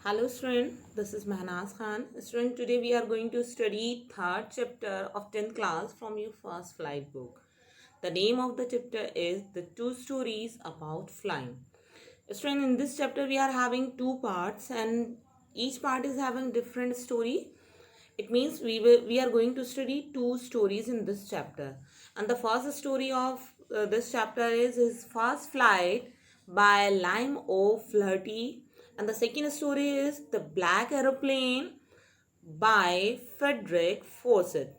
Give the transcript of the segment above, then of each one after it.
Hello student, this is Mahnaz Khan. Student, today we are going to study third chapter of 10th class from your first flight book. The name of the chapter is The Two Stories About Flying. Student, in this chapter we are having two parts and each part is having different story. It means we are going to study two stories in this chapter. And the first story of this chapter is his first flight by Lime O. Flaherty. And the second story is The Black Aeroplane by Frederick Fawcett.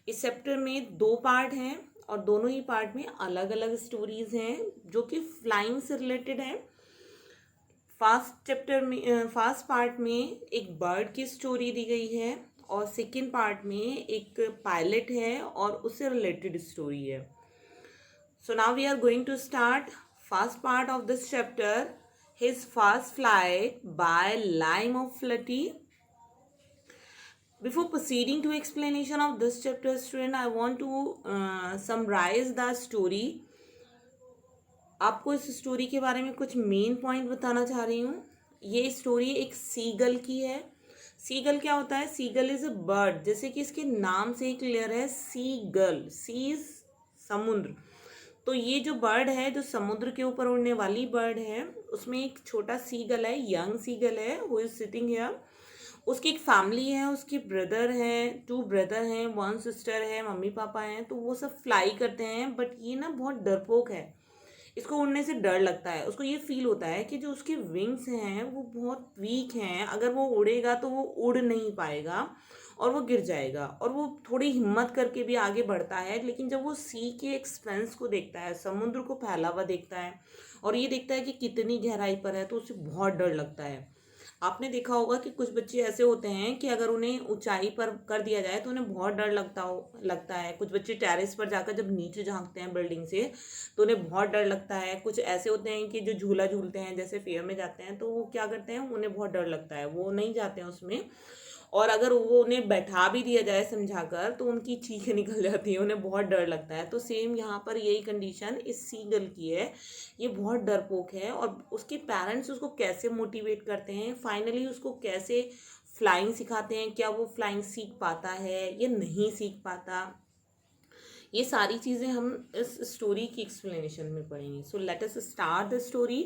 इस chapter में दो part हैं और दोनों ही part में अलग अलग stories हैं जो कि फ्लाइंग से रिलेटेड है। फर्स्ट पार्ट में एक बर्ड की स्टोरी दी गई है और सेकंड पार्ट में एक पायलट है और उससे रिलेटेड स्टोरी है। So now we are going to start first part of this chapter, his first flight by Liam O'Flaherty. Before proceeding to explanation of this chapter, student, I want to summarize the story. आपको इस story के बारे में कुछ main point बताना चाह रही हूँ. ये स्टोरी एक सीगल की है. सीगल क्या होता है? सीगल इज अ बर्ड, जैसे कि इसके नाम से ही क्लियर है, सीगल. सी इज समुद्र. तो ये जो बर्ड है, जो समुद्र के ऊपर उड़ने वाली बर्ड है, उसमें एक छोटा सीगल है, यंग सीगल है, हु इज सिटिंग हियर. उसकी एक फैमिली है, उसके ब्रदर हैं, 2 ब्रदर हैं, 1 सिस्टर है, मम्मी पापा हैं. तो वो सब फ्लाई करते हैं, बट ये ना बहुत डरपोक है. इसको उड़ने से डर लगता है. उसको ये फील होता है कि जो उसके विंग्स हैं वो बहुत वीक हैं, अगर वो उड़ेगा तो वो उड़ नहीं पाएगा और वो गिर जाएगा. और वो थोड़ी हिम्मत करके भी आगे बढ़ता है, लेकिन जब वो सी के एक्सपेंस को देखता है, समुद्र को फैला हुआ देखता है और ये देखता है कि कितनी गहराई पर है, तो उसे बहुत डर लगता है. आपने देखा होगा कि कुछ बच्चे ऐसे होते हैं कि अगर उन्हें ऊंचाई पर कर दिया जाए तो उन्हें बहुत डर लगता है. कुछ बच्चे टेरेस पर जाकर जब नीचे झांकते हैं बिल्डिंग से तो उन्हें बहुत डर लगता है. कुछ ऐसे होते हैं कि जो झूला झूलते हैं, जैसे फेयर में जाते हैं, तो वो क्या करते हैं, उन्हें बहुत डर लगता है, वो नहीं जाते हैं उसमें. और अगर वो उन्हें बैठा भी दिया जाए समझाकर तो उनकी चीखें निकल जाती है, उन्हें बहुत डर लगता है. तो सेम यहाँ पर यही कंडीशन इस सीगल की है. ये बहुत डरपोक है और उसके पेरेंट्स उसको कैसे मोटिवेट करते हैं, फाइनली उसको कैसे फ्लाइंग सिखाते हैं, क्या वो फ्लाइंग सीख पाता है या नहीं सीख पाता, ये सारी चीज़ें हम इस स्टोरी की एक्सप्लेनेशन में पढ़ेंगे. So let us start the story.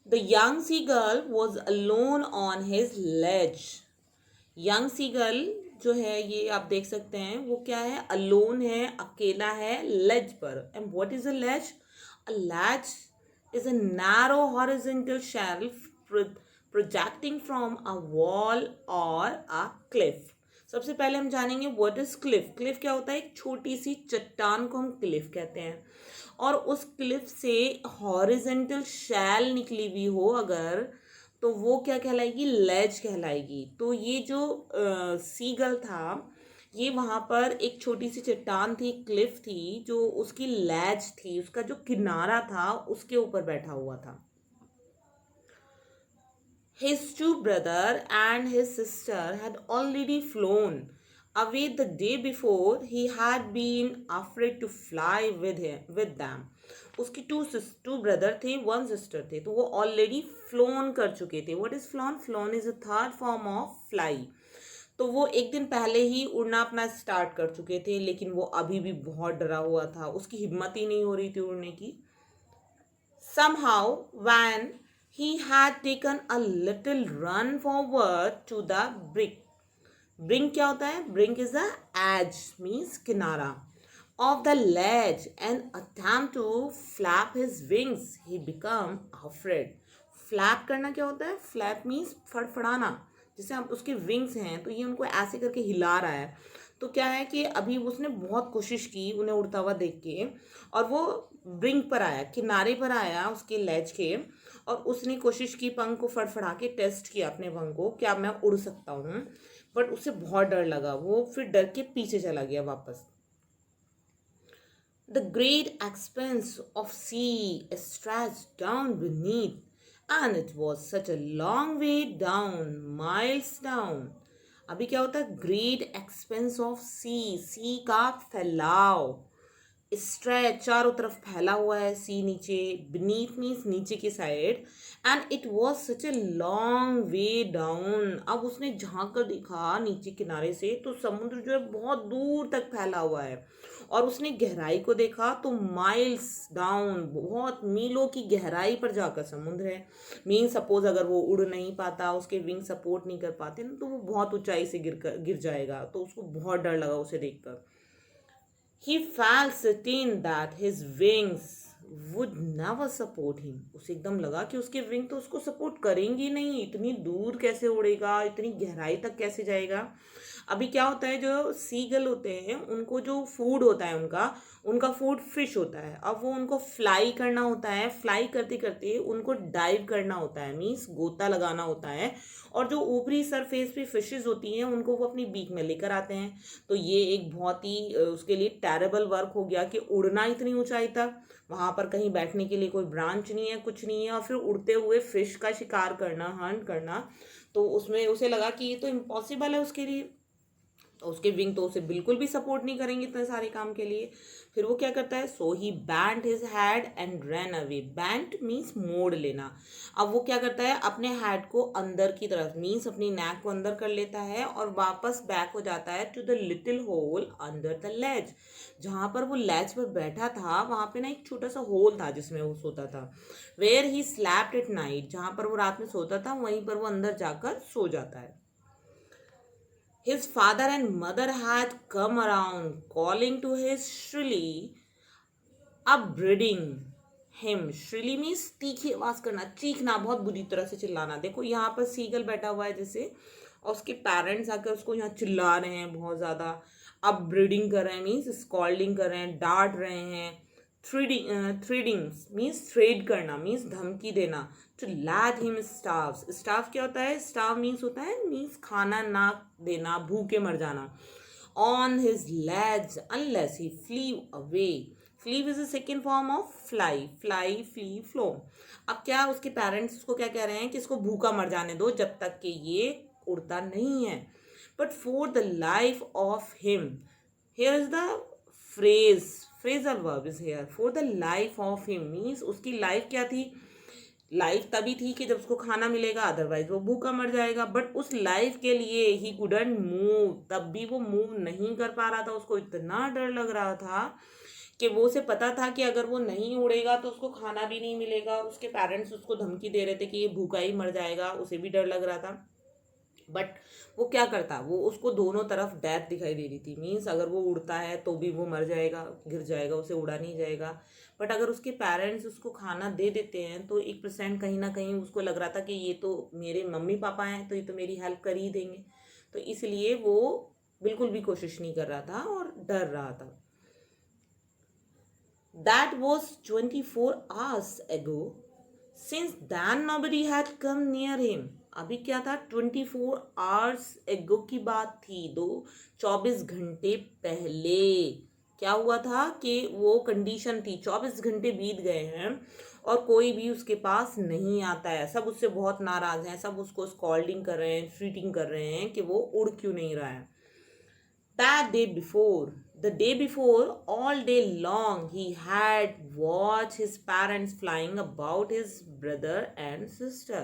The young seagull was alone on his ledge. Young seagull जो है, ये आप देख सकते हैं, वो क्या है, अलोन है, अकेला है, लेज पर. And what is a ledge? A ledge is a narrow horizontal shelf projecting from a wall or a cliff. सबसे पहले हम जानेंगे व्हाट इज क्लिफ. क्लिफ क्या होता है? एक छोटी सी चट्टान को हम क्लिफ कहते हैं. और उस क्लिफ से हॉरिजेंटल शैल निकली हुई हो अगर, तो वो क्या कहलाएगी? लेज कहलाएगी. तो ये जो सीगल था, ये वहाँ पर एक छोटी सी चट्टान थी, क्लिफ थी, जो उसकी लेज थी, उसका जो किनारा था, उसके ऊपर बैठा हुआ था. His 2 brothers and his sister had already flown away the day before. He had been afraid to fly with them. उसकी टू ब्रदर थे, 1 सिस्टर थे, तो वो ऑलरेडी फ्लोन कर चुके थे. What is phloem? Phloem is a third form of fly. तो वो एक दिन पहले ही उड़ना अपना स्टार्ट कर चुके थे, लेकिन वो अभी भी बहुत डरा हुआ था, उसकी हिम्मत ही नहीं हो रही थी उड़ने की. Somehow, when he had taken a little run forward to the brink. Brink क्या होता है? Brink is the edge, means किनारा, of the ledge and attempt to flap his wings. He became afraid. Flap करना क्या होता है? Flap means फड़फड़ाना. जैसे आप उसके विंग्स हैं तो ये उनको ऐसे करके हिला रहा है. तो क्या है कि अभी उसने बहुत कोशिश की उन्हें उड़ता हुआ देख के, और वो ब्रिंक पर आया, किनारे पर आया उसके लेज के, और उसने कोशिश की पंख को फड़फड़ा के टेस्ट किया अपने पंख को, क्या मैं उड़ सकता हूँ. बट उसे बहुत डर लगा, वो फिर डर के पीछे चला गया वापस. The great expanse of sea stretched down beneath, and it was such a long way down, miles down. अभी क्या होता है? ग्रेट एक्सपेंस ऑफ सी. सी का फैलाव. स्ट्रेच चारों तरफ फैला हुआ है, सी नीचे, बीनीथ मीन्स नीचे की side, and it was such a long way down. अब उसने झांक कर देखा नीचे किनारे से तो समुद्र जो है बहुत दूर तक फैला हुआ है, और उसने गहराई को देखा तो माइल्स डाउन, बहुत मीलों की गहराई पर जाकर समुद्र है। मीन सपोज अगर वो उड़ नहीं पाता, उसके विंग सपोर्ट नहीं कर पाते ना, तो वो बहुत ऊंचाई से गिर जाएगा। तो उसको बहुत डर लगा उसे देखकर। He felt certain that his wings would never support him. उसे एकदम लगा कि उसके विंग तो उसको सपोर्ट करेंगी नहीं, इतनी दूर कैसे उड़ेगा, इतनी गहराई तक कैसे जाएगा। अभी क्या होता है, जो सीगल होते हैं उनको जो फूड होता है उनका उनका फूड फिश होता है। अब वो उनको फ्लाई करना होता है, फ्लाई करते करते उनको डाइव करना होता है, मीन्स गोता लगाना होता है, और जो ऊपरी सरफेस पे फिशेज होती हैं उनको वो अपनी बीक में लेकर आते हैं। तो ये एक बहुत ही उसके लिए टेरेबल वर्क हो गया कि उड़ना इतनी ऊंचाई तक, वहां पर कहीं बैठने के लिए कोई ब्रांच नहीं है, कुछ नहीं है, और फिर उड़ते हुए फिश का शिकार करना, हंट करना। तो उसमें उसे लगा कि ये तो इम्पॉसिबल है उसके लिए, उसके विंग तो उसे बिल्कुल भी सपोर्ट नहीं करेंगे इतने सारे काम के लिए। फिर वो क्या करता है, so he bend his head and run away. Bend means मोड़ लेना। अब वो क्या करता है, अपने हेड को अंदर की तरफ, मीन्स अपनी नेक को अंदर कर लेता है और वापस बैक हो जाता है to the little hole under the ledge. जहाँ पर वो लेज पर बैठा था वहाँ पे ना एक छोटा सा होल था जिसमें वो सोता था। Where he slept at night, जहाँ पर वो रात में सोता था वहीं पर वो अंदर जाकर सो जाता है। His father and mother had come around, calling to his shrilly, upbraiding him. Shrilly means तीखी आवाज करना, चीखना, बहुत बुरी तरह से चिल्लाना। देखो यहाँ पर सीगल बैठा हुआ है जैसे, और उसके पेरेंट्स आकर उसको यहाँ चिल्ला रहे हैं बहुत ज्यादा। अपब्रीडिंग कर रहे हैं मीन्स स्कॉल्डिंग कर रहे हैं, डांट रहे हैं। थ्रीडिंग मीन्स थ्रेड करना, मीन्स धमकी देना। To let him starve, starve क्या होता है, स्टार्व मीन्स होता है मीन्स खाना ना देना, भूखे मर जाना। On his legs unless he flee away. Flew is the second form of fly, fly flew flown. अब क्या उसके पेरेंट्स उसको क्या कह रहे हैं कि इसको भूखा मर जाने दो जब तक कि ये उड़ता नहीं है। But for the life of him, here is the phrase, phrasal verb is here, for the life of him means उसकी लाइफ क्या थी, लाइफ तभी थी कि जब उसको खाना मिलेगा, अदरवाइज वो भूखा मर जाएगा। बट उस लाइफ के लिए ही कुडंट मूव, तब भी वो मूव नहीं कर पा रहा था। उसको इतना डर लग रहा था कि वो उसे पता था कि अगर वो नहीं उड़ेगा तो उसको खाना भी नहीं मिलेगा। उसके पेरेंट्स उसको धमकी दे रहे थे कि ये भूखा ही मर जाएगा, उसे भी डर लग रहा था। बट वो क्या करता, वो उसको दोनों तरफ डेथ दिखाई दे रही थी, मीन्स अगर वो उड़ता है तो भी वो मर जाएगा, गिर जाएगा, उसे उड़ा नहीं जाएगा। बट अगर उसके पेरेंट्स उसको खाना दे देते हैं तो 1% कहीं ना कहीं उसको लग रहा था कि ये तो मेरे मम्मी पापा हैं, तो ये तो मेरी हेल्प कर ही देंगे। तो इसलिए वो बिल्कुल भी कोशिश नहीं कर रहा था और डर रहा था। That was 24 hours ago. Since then nobody had come near him. अभी क्या था, 24 hours ago की बात थी, 24 घंटे पहले क्या हुआ था कि वो कंडीशन थी, 24 घंटे बीत गए हैं और कोई भी उसके पास नहीं आता है। सब उससे बहुत नाराज हैं, सब उसको स्कॉल्डिंग कर रहे हैं, ट्रीटिंग कर रहे हैं कि वो उड़ क्यों नहीं रहा है। The day before, all day long, he had watched his parents flying about his brother and sister.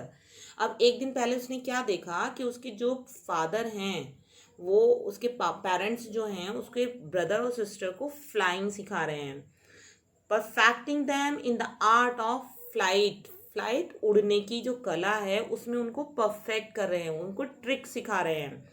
अब एक दिन पहले उसने क्या देखा कि उसके जो फादर हैं वो उसके पेरेंट्स जो हैं उसके ब्रदर और सिस्टर को फ्लाइंग सिखा रहे हैं। Perfecting them in the art of flight, flight उड़ने की जो कला है उसमें उनको परफेक्ट कर रहे हैं, उनको ट्रिक सिखा रहे हैं।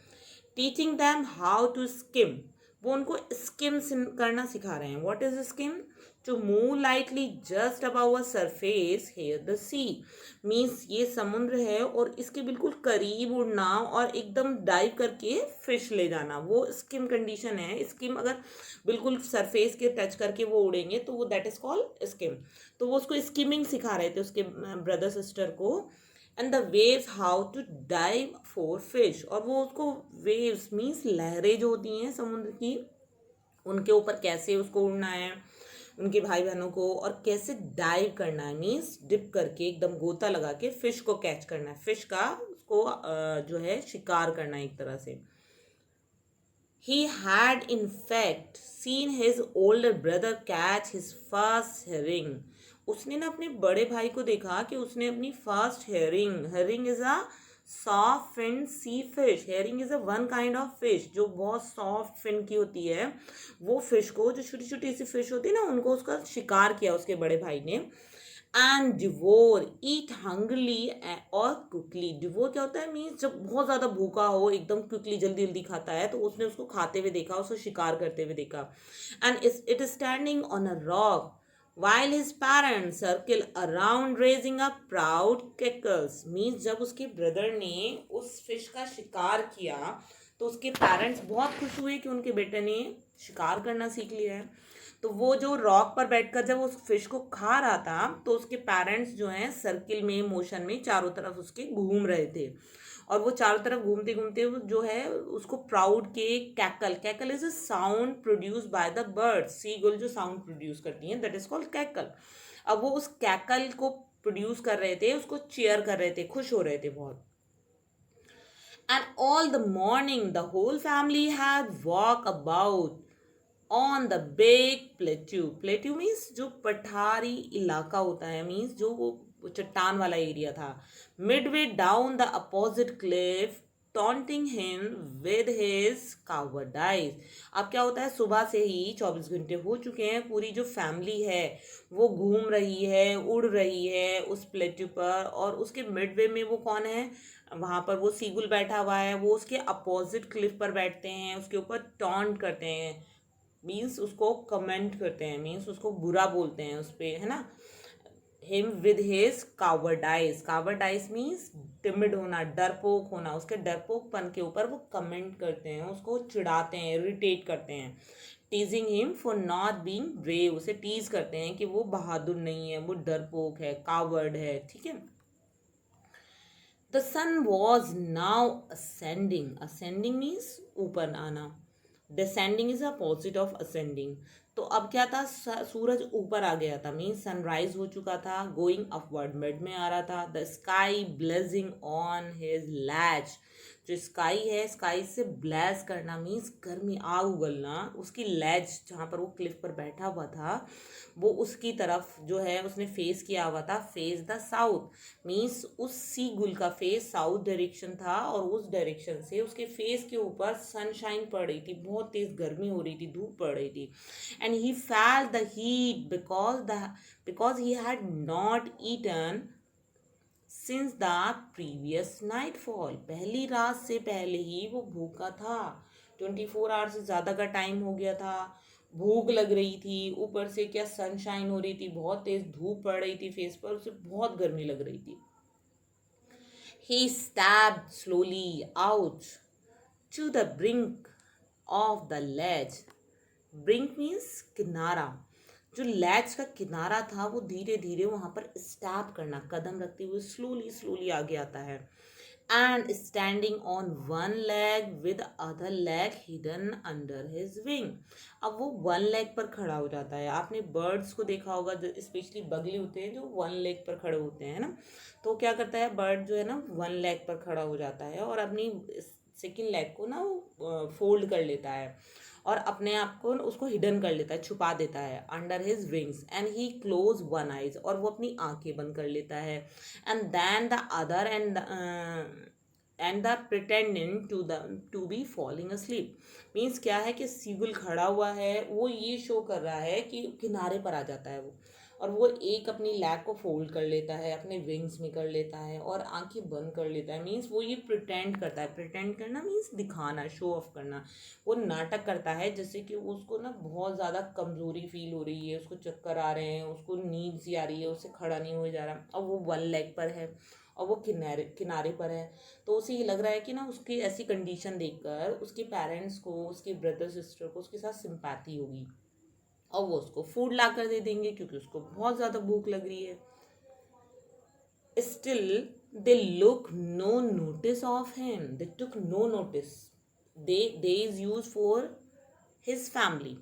Teaching them how to skim, वो उनको स्किम करना सिखा रहे हैं। What is skim, to move lightly just above a surface here the sea, मीन्स ये समुद्र है और इसके बिल्कुल करीब उड़ना और एकदम डाइव करके फिश ले जाना, वो स्किम कंडीशन है। स्किम अगर बिल्कुल सरफेस के टच करके वो उड़ेंगे तो वो दैट इज कॉल्ड स्किम। तो वो उसको स्किमिंग सिखा रहे थे उसके ब्रदर सिस्टर को। And the waves how to dive for fish, और वो उसको वेव्स मीन्स लहरें जो होती हैं समुद्र की, उनके ऊपर कैसे उसको उड़ना है, उनके भाई बहनों को, और कैसे डाइव करना है मीन्स डिप करके एकदम गोता लगा के फिश को कैच करना है, फिश का उसको जो है शिकार करना है एक तरह से। He had in fact seen his older brother catch his first herring. उसने ना अपने बड़े भाई को देखा कि उसने अपनी first herring, herring is a soft fin sea fish, herring is a one kind of fish जो बहुत सॉफ्ट फिन की होती है, वो फिश को, जो छोटी छोटी सी फिश होती है ना, उनको उसका शिकार किया उसके बड़े भाई ने। एंड डिवोर ईट हंग्रली और क्विकली। डिवोर क्या होता है, मीन्स जब बहुत ज़्यादा भूखा हो, एकदम क्विकली जल्दी जल्दी खाता है, तो उसने उसको खाते हुए देखा, उसको शिकार करते हुए देखा। And it is standing on a rock while his parents circle around raising a proud cackles। Means जब उसके ब्रदर ने उस फिश का शिकार किया तो उसके पेरेंट्स बहुत खुश हुए कि उनके बेटे ने शिकार करना सीख लिया है। तो वो जो रॉक पर बैठकर जब उस फिश को खा रहा था, तो उसके पेरेंट्स जो हैं सर्किल में, मोशन में चारों तरफ उसके घूम रहे थे, और वो चारों तरफ घूमते घूमते जो है उसको प्राउड के cackle, cackle is a sound produced by the bird, sea gull जो साउंड प्रोड्यूस करती हैं, दैट इज कॉल्ड कैकल। अब वो उस कैकल को प्रोड्यूस कर रहे थे, उसको चीयर कर रहे थे, खुश हो रहे थे बहुत। And all the morning the whole family had walked about on the big plateau। plateau means जो पठारी इलाका होता है, मीन्स जो वो चट्टान वाला एरिया था। midway down the opposite cliff taunting him with his cowardice। अब क्या होता है, सुबह से ही 24 घंटे हो चुके हैं, पूरी जो फैमिली है वो घूम रही है, उड़ रही है उस प्लेट्यू पर, और उसके मिडवे में वो कौन है, वहाँ पर वो सीगुल बैठा हुआ है, वो उसके अपोजिट क्लिफ पर बैठते हैं, उसके ऊपर टॉन्ट करते हैं, मीन्स उसको कमेंट करते हैं, मीन्स उसको बुरा बोलते हैं उस पर, है ना। Him with his कावर्डाइज, कावर्डाइज means timid होना, डरपोक होना, उसके डरपोकपन के ऊपर वो कमेंट करते हैं, उसको चिढ़ाते हैं, इरिटेट करते हैं। टीजिंग him for not being brave, उसे टीज करते हैं कि वो बहादुर नहीं है, वो डरपोक है, कावर्ड है, ठीक है। The sun was now ascending, ascending means ऊपर आना, descending is opposite of ascending. तो अब क्या था, सूरज ऊपर आ गया था, मीन्स सनराइज हो चुका था, गोइंग अपवर्ड, मिड में आ रहा था। The sky blazing on his latch, जो स्काई है, स्काई से ब्लेस करना मीन्स गर्मी, आग उगलना, उसकी लैच जहाँ पर वो क्लिफ पर बैठा हुआ था, वो उसकी तरफ जो है उसने फेस किया हुआ था, फेस द साउथ, मीन्स उस सी गुल का फेस साउथ डायरेक्शन था, और उस डायरेक्शन से उसके फेस के ऊपर सनशाइन पड़ रही थी, बहुत तेज गर्मी हो रही थी, धूप पड़ रही थी। And he felt the heat because he had not eaten since the previous nightfall, पहली रात से पहले ही वो भूखा था, 24 आवर्स से ज़्यादा का टाइम हो गया था, भूख लग रही थी, ऊपर से क्या सनशाइन हो रही थी, बहुत तेज धूप पड़ रही थी फेस पर, उसे बहुत गर्मी लग रही थी। He stepped slowly out to the brink of the ledge। Brink means किनारा, जो लैच का किनारा था वो धीरे धीरे वहाँ पर स्टैप करना, कदम रखते हुए स्लोली स्लोली आगे आता है। And standing on one leg with other leg hidden under his wing. अब वो वन लेग पर खड़ा हो जाता है, आपने बर्ड्स को देखा होगा, स्पेशली बगले होते हैं जो वन लेग पर खड़े होते हैं ना, तो क्या करता है बर्ड जो है ना, वन लेग पर खड़ा हो जाता है और अपनी सेकेंड लेग को ना वो फोल्ड कर लेता है, और अपने आप को उसको हिडन कर लेता है, छुपा देता है under his wings. And he close one eyes, और वो अपनी आंखें बंद कर लेता है। And then the other and the pretending to be falling asleep, means क्या है कि सीगुल खड़ा हुआ है, वो ये शो कर रहा है कि किनारे पर आ जाता है वो, और वो एक अपनी लैग को फोल्ड कर लेता है, अपने विंग्स में कर लेता है, और आंखें बंद कर लेता है, मीन्स वो ये प्रिटेंड करता है, प्रिटेंड करना मीन्स दिखाना, शो ऑफ करना, वो नाटक करता है जैसे कि उसको ना बहुत ज़्यादा कमज़ोरी फील हो रही है, उसको चक्कर आ रहे हैं, उसको नींद सी आ रही है, उससे खड़ा नहीं हो जा रहा, और वो वन लेग पर है और वो किनारे किनारे पर है। तो उसे ये लग रहा है कि ना उसकी ऐसी कंडीशन देखकर उसके पेरेंट्स को, उसके ब्रदर सिस्टर को उसके साथ सिंपैथी होगी, और वो उसको फूड ला कर दे देंगे क्योंकि उसको बहुत ज़्यादा भूख लग रही है। Still they look no notice of him, they took no notice, they is used for his family,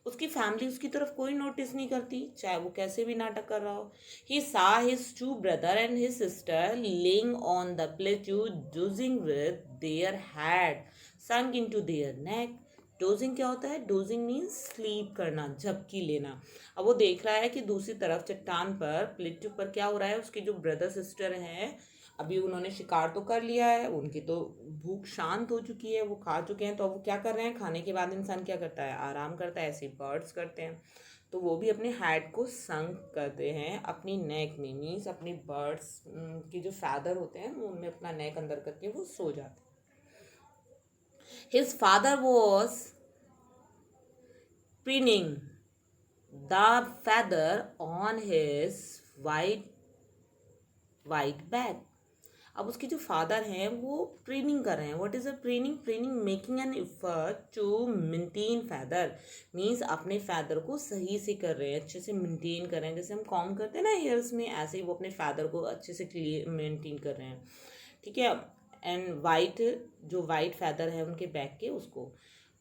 उसकी फैमिली उसकी तरफ कोई नोटिस नहीं करती, चाहे वो कैसे भी नाटक कर रहा हो। He saw his two brother and his sister laying on the plateau, dozing with their head sunk into their neck, dosing क्या होता है? डोजिंग मीन्स स्लीप करना, झपकी लेना। अब वो देख रहा है कि दूसरी तरफ चट्टान पर, प्लेटू पर क्या हो रहा है, उसके जो ब्रदर सिस्टर हैं अभी उन्होंने शिकार तो कर लिया है, उनकी तो भूख शांत हो चुकी है, वो खा चुके हैं, तो अब वो क्या कर रहे हैं, खाने के बाद इंसान क्या करता है? आराम करता है, ऐसे बर्ड्स करते हैं। तो वो भी अपने हेड को संक करते हैं अपनी नेक में, मीन्स अपनी बर्ड्स की जो फैदर होते हैं वो उनमें अपना नेक अंदर करके वो सो जाते हैं। His father was preening the feather on his white back. अब उसके जो फादर हैं वो प्रीनिंग कर रहे हैं। What is a preening? Preening making an effort to maintain feather, means अपने फैदर को सही से कर रहे हैं, अच्छे से मेंटेन कर रहे हैं। जैसे हम कॉम करते हैं ना हेयर्स में, ऐसे ही वो अपने फैदर को अच्छे से क्लियर मेंटेन कर रहे हैं। ठीक है। एंड वाइट, जो वाइट फैदर है उनके बैक के, उसको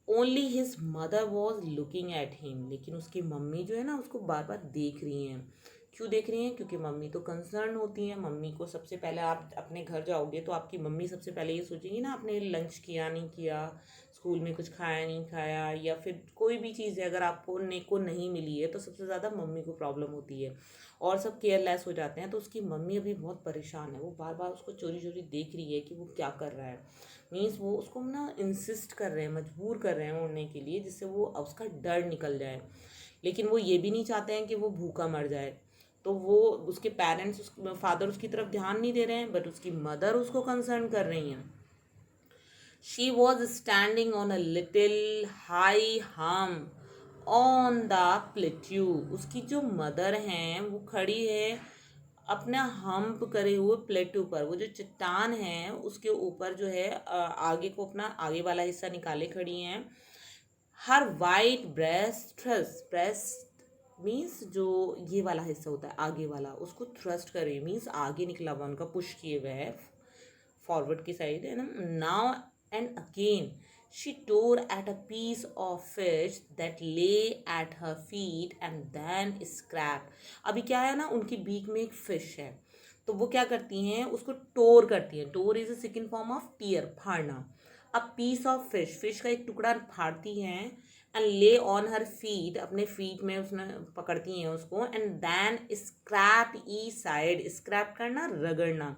only his mother was looking at him, लेकिन उसकी मम्मी जो है ना उसको बार बार देख रही हैं। क्यों देख रही हैं? क्योंकि मम्मी तो कंसर्न होती हैं। मम्मी को सबसे पहले, आप अपने घर जाओगे तो आपकी मम्मी सबसे पहले ये सोचेंगी ना आपने लंच किया नहीं किया, स्कूल में कुछ खाया नहीं खाया, या फिर कोई भी चीज़ है अगर आपको को नहीं मिली है तो सबसे ज़्यादा मम्मी को प्रॉब्लम होती है और सब केयरलेस हो जाते हैं। तो उसकी मम्मी अभी बहुत परेशान है, वो बार बार उसको चोरी चोरी देख रही है कि वो क्या कर रहा है। मीन्स वो उसको ना इंसिस्ट कर रहे हैं, मजबूर कर रहे हैं उड़ने के लिए, जिससे वो उसका डर निकल जाए। लेकिन वो ये भी नहीं चाहते हैं कि वो भूखा मर जाए। तो वो उसके पेरेंट्स, फादर उसकी तरफ ध्यान नहीं दे रहे हैं, बट उसकी मदर उसको कंसर्न कर रही हैं। She was standing on a little high हम ऑन द प्लेट्यू। उसकी जो मदर हैं वो खड़ी है अपना हम्प करे हुए प्लेटू पर, वो जो चट्टान है उसके ऊपर जो है आगे को अपना आगे वाला हिस्सा निकाले खड़ी हैं। हर वाइट ब्रेस्ट मीन्स जो ये वाला हिस्सा होता है आगे वाला, उसको थ्रस्ट करे, मीन्स आगे निकला हुआ उनका, पुश किए हुए है फॉरवर्ड की साइड है ना। Now and again she tore at a piece of fish that lay at her feet and then scrape. अभी क्या है ना, उनकी बीक में एक फिश है, तो वो क्या करती हैं, उसको टोर करती हैं। Tore is a second form of tear, फाड़ना। A piece of fish, fish का एक टुकड़ा फाड़ती हैं, and lay on her feet, अपने फीट में उसने पकड़ती हैं उसको, and then scrape each side, scrape करना रगड़ना,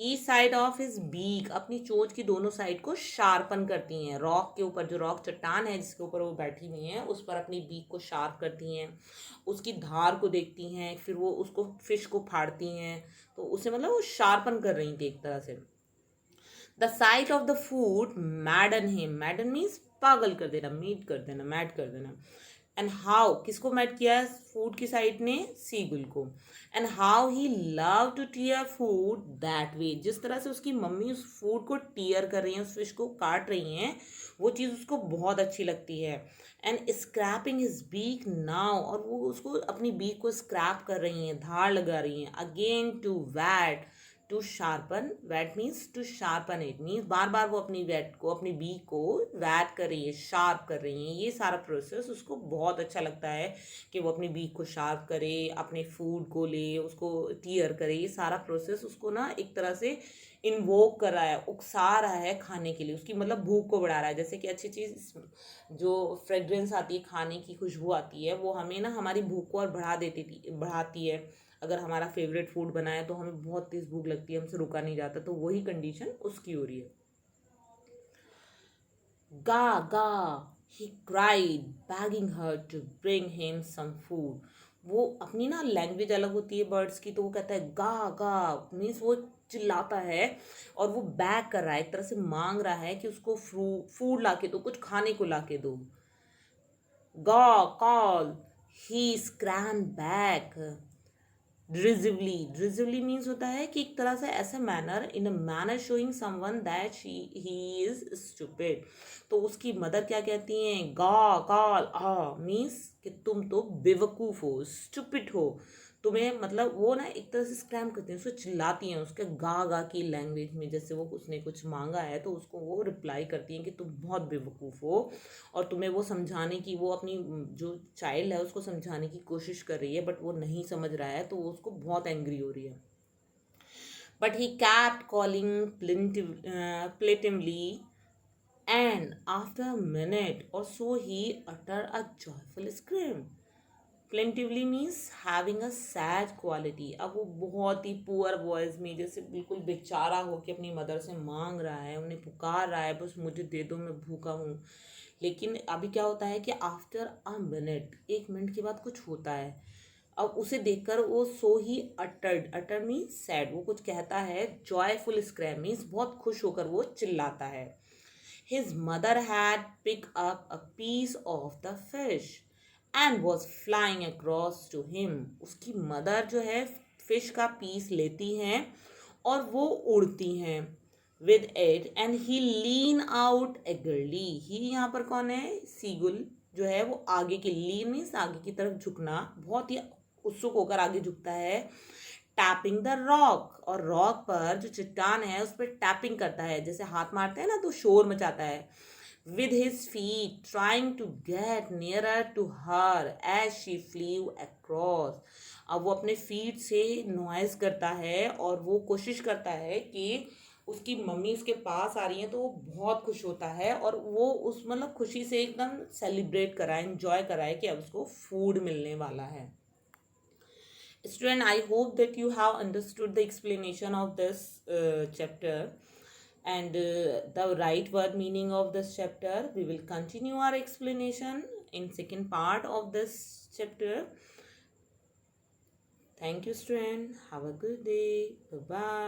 each side of his beak, अपनी चोंच की दोनों साइड को शार्पन करती हैं। रॉक के ऊपर, जो रॉक चट्टान है जिसके ऊपर वो बैठी हुई हैं, उस पर अपनी बीक को शार्प करती हैं, उसकी धार को देखती हैं, फिर वो उसको फिश को फाड़ती हैं। तो उसे मतलब वो शार्पन कर रही थी एक तरह से। The site of the food मैडन him, मैडन means पागल कर देना, मीट कर देना, मैड कर देना। एंड हाउ, किसको मैड किया है फूड की साइड ने? सीगुल को। And how he love to tear food that way, जिस तरह से उसकी मम्मी उस फूड को टीयर कर रही हैं, उस फिश को काट रही हैं, वो चीज़ उसको बहुत अच्छी लगती है। And scraping his beak now, और वो उसको अपनी बीक को स्क्रैप कर रही हैं, धार लगा रही हैं। Again to whet, to sharpen, whet means to sharpen, it means बार बार वो अपनी वैट को, अपनी बीक को वैट कर रही है, शार्प कर रही हैं। ये सारा प्रोसेस उसको बहुत अच्छा लगता है कि वो अपनी बीक को शार्प करे, अपने फूड को ले उसको टीयर करे। ये सारा प्रोसेस उसको ना एक तरह से इन्वोक कर रहा है, उकसा रहा है खाने के लिए, उसकी मतलब भूख को बढ़ा रहा है। जैसे कि अच्छी चीज़ जो फ्रेग्रेंस आती है, खाने की खुशबू आती है, वो हमें ना हमारी भूख को और बढ़ाती है। अगर हमारा फेवरेट फूड बना है तो हमें बहुत तेज भूख लगती है, हमसे रुका नहीं जाता, तो वही कंडीशन उसकी हो रही है। गा गा he cried begging her to bring him some food. वो अपनी ना लैंग्वेज अलग होती है बर्ड्स की, तो वो कहता है गा गा, मीन्स वो चिल्लाता है और वो बैग कर रहा है, एक तरह से मांग रहा है कि उसको फूड ला के दो, कुछ खाने को ला के दो। गा कॉल ही स्क्रैम बैक ड्रिजिवली मीन्स होता है कि एक तरह से ऐसा manner, in a manner showing someone that he is stupid. तो उसकी मदर क्या कहती हैं, गा कॉल आ मीन्स कि तुम तो बेवकूफ़ हो, स्टूपिड हो, तुम्हें मतलब वो ना एक तरह से स्क्रैम करती हैं, उसको चिल्लाती हैं उसके गा गा की लैंग्वेज में। जैसे वो उसने कुछ मांगा है तो उसको वो रिप्लाई करती हैं कि तुम बहुत बेवकूफ़ हो, और तुम्हें वो समझाने की, वो अपनी जो चाइल्ड है उसको समझाने की कोशिश कर रही है, बट वो नहीं समझ रहा है, तो वो उसको बहुत एंग्री हो रही है। But he kept calling plaintively and after a minute or so he uttered a joyful scream. Plaintively means having a sad quality. अब वो बहुत ही पुअर वॉइस में, जैसे बिल्कुल बेचारा हो के अपनी मदर से मांग रहा है, उन्हें पुकार रहा है, बस मुझे दे दो, मैं भूखा हूँ। लेकिन अभी क्या होता है कि आफ्टर अ मिनट, 1 मिनट के बाद कुछ होता है। अब उसे देखकर वो so he uttered, utter means said, वो कुछ कहता है। जॉयफुल स्क्रैम मीन्स बहुत खुश होकर वो चिल्लाता है। His mother had picked up a piece of the fish and was flying across to him. उसकी मदर जो है फिश का पीस लेती हैं और वो उड़ती हैं with it and he lean out eagerly. he यहाँ पर कौन है? सीगुल जो है वो आगे की, लीन मीन्स आगे की तरफ झुकना, बहुत ही उत्सुक होकर आगे झुकता है। टैपिंग द रॉक, और रॉक पर जो चट्टान है उस पर टैपिंग करता है, जैसे हाथ मारते हैं ना तो शोर मचाता है। with his feet trying to get nearer to her as she flew across. अब वो अपने फीट से नॉइज करता है और वो कोशिश करता है कि उसकी मम्मी उसके पास आ रही है, तो वो बहुत खुश होता है और वो उस मतलब खुशी से एकदम सेलिब्रेट कराए, एंजॉय कराए कि अब उसको फूड मिलने वाला है। Student, I hope that you have understood the explanation of this chapter and the right word meaning of this chapter. We will continue our explanation in second part of this chapter. Thank you, student. Have a good day. Bye bye.